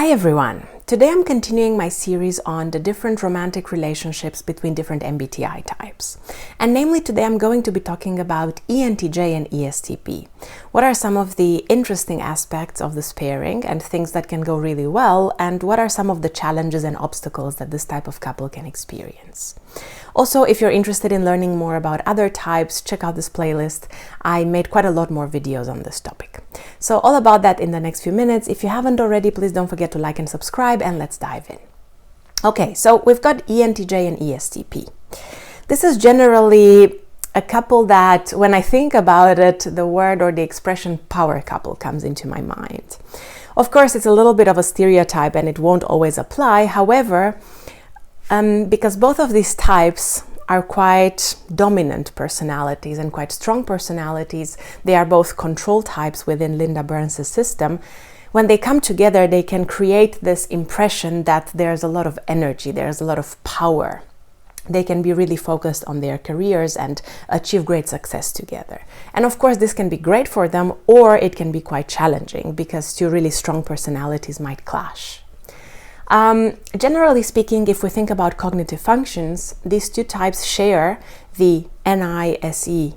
Hi everyone! Today I'm continuing my series on the different romantic relationships between different MBTI types. And namely today I'm going to be talking about ENTJ and ESTP. What are some of the interesting aspects of this pairing and things that can go really well, and what are some of the challenges and obstacles that this type of couple can experience? Also, if you're interested in learning more about other types, check out this playlist. I made quite a lot more videos on this topic. So all about that in the next few minutes. If you haven't already, please don't forget to like and subscribe, and let's dive in. Okay, so we've got ENTJ and ESTP. This is generally a couple that, when I think about it, the word or the expression power couple comes into my mind. Of course, it's a little bit of a stereotype and it won't always apply. However, because both of these types are quite dominant personalities and quite strong personalities, they are both control types within Linda Burns' system. When they come together, they can create this impression that there's a lot of energy, there's a lot of power. They can be really focused on their careers and achieve great success together. And of course, this can be great for them, or it can be quite challenging because two really strong personalities might clash. Generally speaking, if we think about cognitive functions, these two types share the NI-SE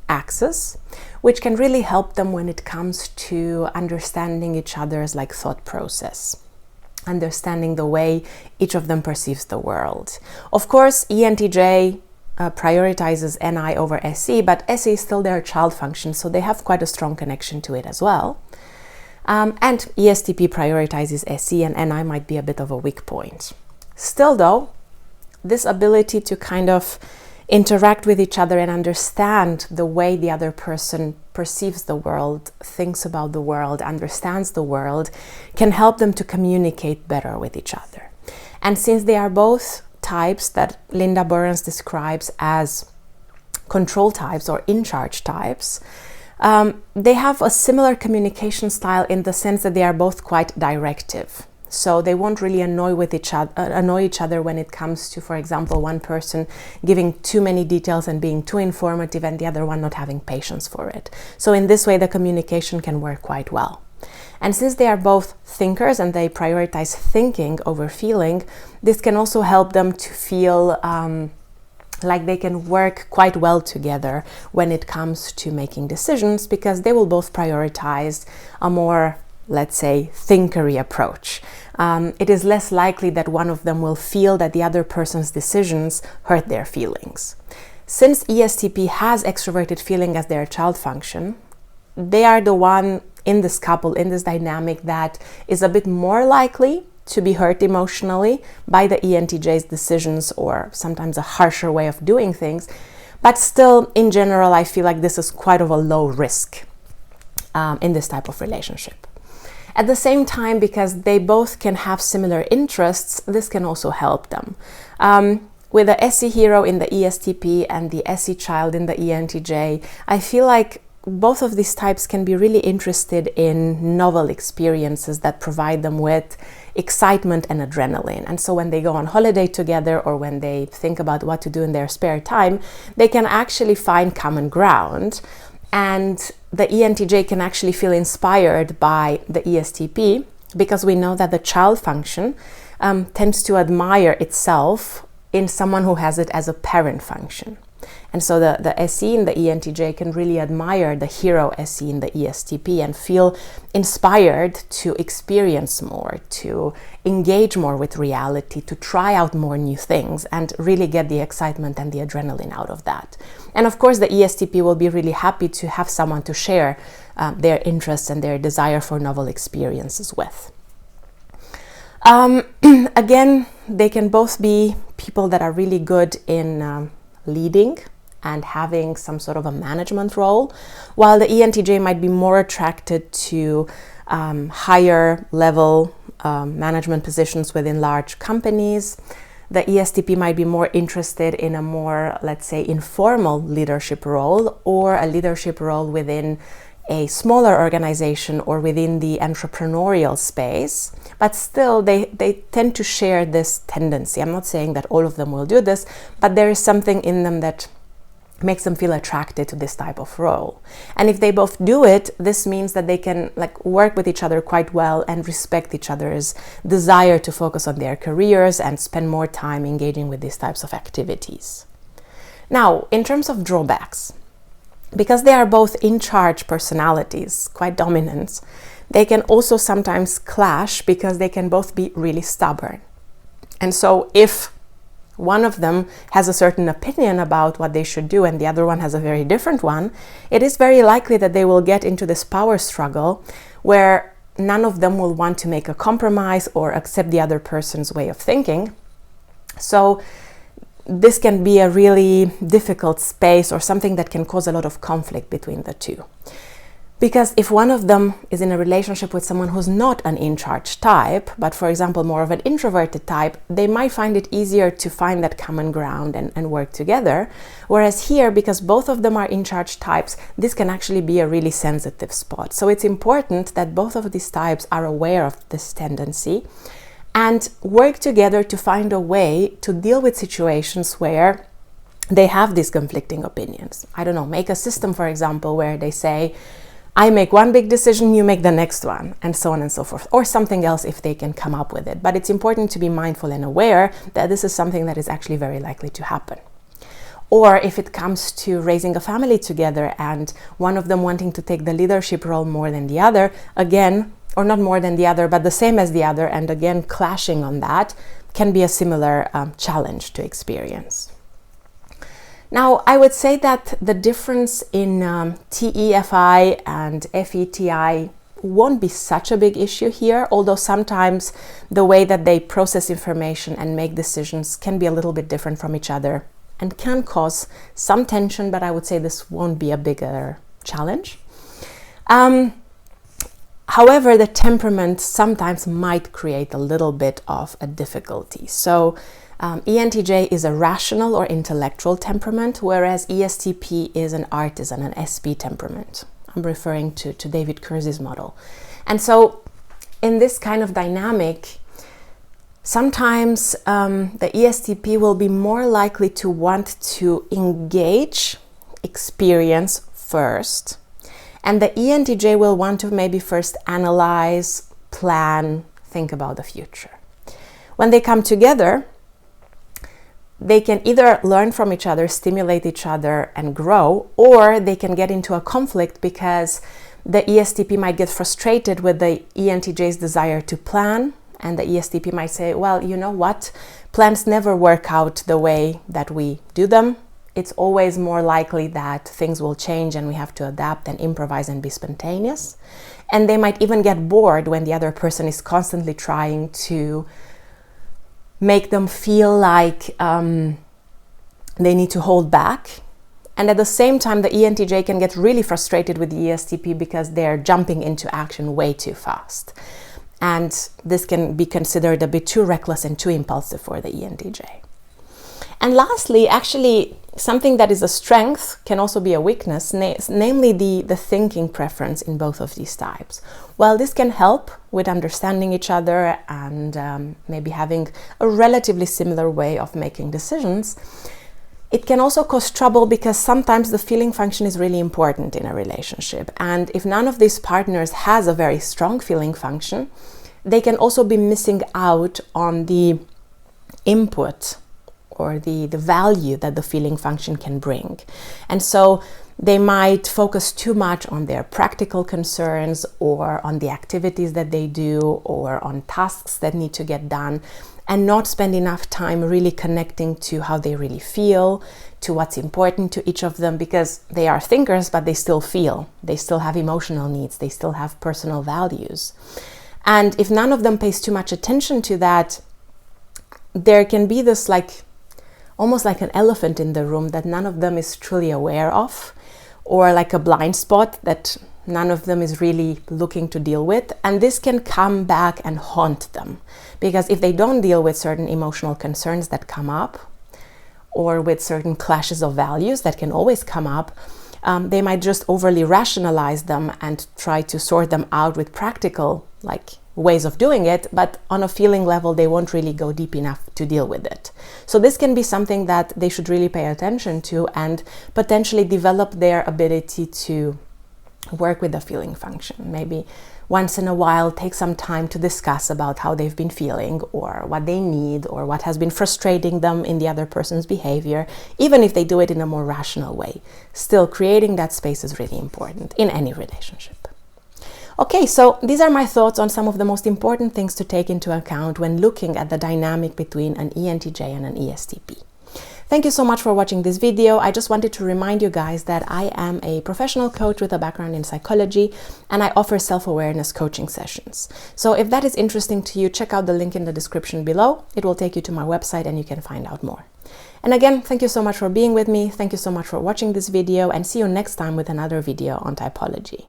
axis, which can really help them when it comes to understanding each other's thought process, understanding the way each of them perceives the world. Of course, ENTJ prioritizes NI over SE, but SE is still their child function, so they have quite a strong connection to it as well. And ESTP prioritizes SE, and NI might be a bit of a weak point. Still though, this ability to kind of interact with each other and understand the way the other person perceives the world, thinks about the world, understands the world, can help them to communicate better with each other. And since they are both types that Linda Burns describes as control types or in-charge types, they have a similar communication style in the sense that they are both quite directive. So they won't really annoy each other when it comes to, for example, one person giving too many details and being too informative and the other one not having patience for it. So in this way, the communication can work quite well. And since they are both thinkers and they prioritize thinking over feeling, this can also help them to feel like they can work quite well together when it comes to making decisions, because they will both prioritize a more, let's say, thinkery approach. It is less likely that one of them will feel that the other person's decisions hurt their feelings. Since ESTP has extroverted feeling as their child function, they are the one in this couple, in this dynamic, that is a bit more likely to be hurt emotionally by the ENTJ's decisions or sometimes a harsher way of doing things. But still, in general, I feel like this is quite of a low risk in this type of relationship. At the same time, because they both can have similar interests, this can also help them. With the SE hero in the ESTP and the SE child in the ENTJ, I feel like both of these types can be really interested in novel experiences that provide them with excitement and adrenaline. And so when they go on holiday together or when they think about what to do in their spare time, they can actually find common ground. And the ENTJ can actually feel inspired by the ESTP, because we know that the child function tends to admire itself in someone who has it as a parent function. And so the SE in the ENTJ can really admire the hero SE in the ESTP and feel inspired to experience more, to engage more with reality, to try out more new things and really get the excitement and the adrenaline out of that. And of course, the ESTP will be really happy to have someone to share their interests and their desire for novel experiences with. Again, they can both be people that are really good in leading and having some sort of a management role, while the ENTJ might be more attracted to higher level management positions within large companies. The ESTP might be more interested in a more, let's say, informal leadership role, or a leadership role within a smaller organization or within the entrepreneurial space. But still, they tend to share this tendency. I'm not saying that all of them will do this, but there is something in them that makes them feel attracted to this type of role. And if they both do it, this means that they can work with each other quite well and respect each other's desire to focus on their careers and spend more time engaging with these types of activities. Now, in terms of drawbacks, because they are both in-charge personalities, quite dominant, they can also sometimes clash because they can both be really stubborn. And so if one of them has a certain opinion about what they should do and the other one has a very different one, it is very likely that they will get into this power struggle where none of them will want to make a compromise or accept the other person's way of thinking. So this can be a really difficult space or something that can cause a lot of conflict between the two. Because if one of them is in a relationship with someone who's not an in-charge type, but for example more of an introverted type, they might find it easier to find that common ground and work together. Whereas here, because both of them are in-charge types, this can actually be a really sensitive spot. So it's important that both of these types are aware of this tendency and work together to find a way to deal with situations where they have these conflicting opinions. I don't know, make a system, for example, where they say, I make one big decision, you make the next one, and so on and so forth, or something else if they can come up with it. But it's important to be mindful and aware that this is something that is actually very likely to happen. Or if it comes to raising a family together and one of them wanting to take the leadership role more than the other, again, or not more than the other, but the same as the other, and again, clashing on that, can be a similar challenge to experience. Now, I would say that the difference in TEFI and FETI won't be such a big issue here, although sometimes the way that they process information and make decisions can be a little bit different from each other and can cause some tension, but I would say this won't be a bigger challenge. However, the temperament sometimes might create a little bit of a difficulty. So ENTJ is a rational or intellectual temperament, whereas ESTP is an artisan, an SP temperament. I'm referring to David Kersey's model. And so in this kind of dynamic, sometimes the ESTP will be more likely to want to engage experience first, and the ENTJ will want to maybe first analyze, plan, think about the future. When they come together, they can either learn from each other, stimulate each other and grow, or they can get into a conflict because the ESTP might get frustrated with the ENTJ's desire to plan, and the ESTP might say, well, you know what, plans never work out the way that we do them. It's always more likely that things will change and we have to adapt and improvise and be spontaneous. And they might even get bored when the other person is constantly trying to make them feel like they need to hold back. And at the same time, the ENTJ can get really frustrated with the ESTP because they're jumping into action way too fast. And this can be considered a bit too reckless and too impulsive for the ENTJ. And lastly, actually, something that is a strength can also be a weakness, namely the thinking preference in both of these types. While this can help with understanding each other and maybe having a relatively similar way of making decisions, it can also cause trouble because sometimes the feeling function is really important in a relationship. And if none of these partners has a very strong feeling function, they can also be missing out on the input or the value that the feeling function can bring. And so they might focus too much on their practical concerns or on the activities that they do or on tasks that need to get done, and not spend enough time really connecting to how they really feel, to what's important to each of them, because they are thinkers, but they still feel, they still have emotional needs, they still have personal values. And if none of them pays too much attention to that, there can be this almost like an elephant in the room that none of them is truly aware of, or like a blind spot that none of them is really looking to deal with. And this can come back and haunt them, because if they don't deal with certain emotional concerns that come up, or with certain clashes of values that can always come up, they might just overly rationalize them and try to sort them out with practical ways of doing it, but on a feeling level, they won't really go deep enough to deal with it. So this can be something that they should really pay attention to and potentially develop their ability to work with the feeling function. Maybe once in a while, take some time to discuss about how they've been feeling or what they need or what has been frustrating them in the other person's behavior, even if they do it in a more rational way. Still, creating that space is really important in any relationship. Okay, so these are my thoughts on some of the most important things to take into account when looking at the dynamic between an ENTJ and an ESTP. Thank you so much for watching this video. I just wanted to remind you guys that I am a professional coach with a background in psychology, and I offer self-awareness coaching sessions. So if that is interesting to you, check out the link in the description below. It will take you to my website and you can find out more. And again, thank you so much for being with me. Thank you so much for watching this video, and see you next time with another video on typology.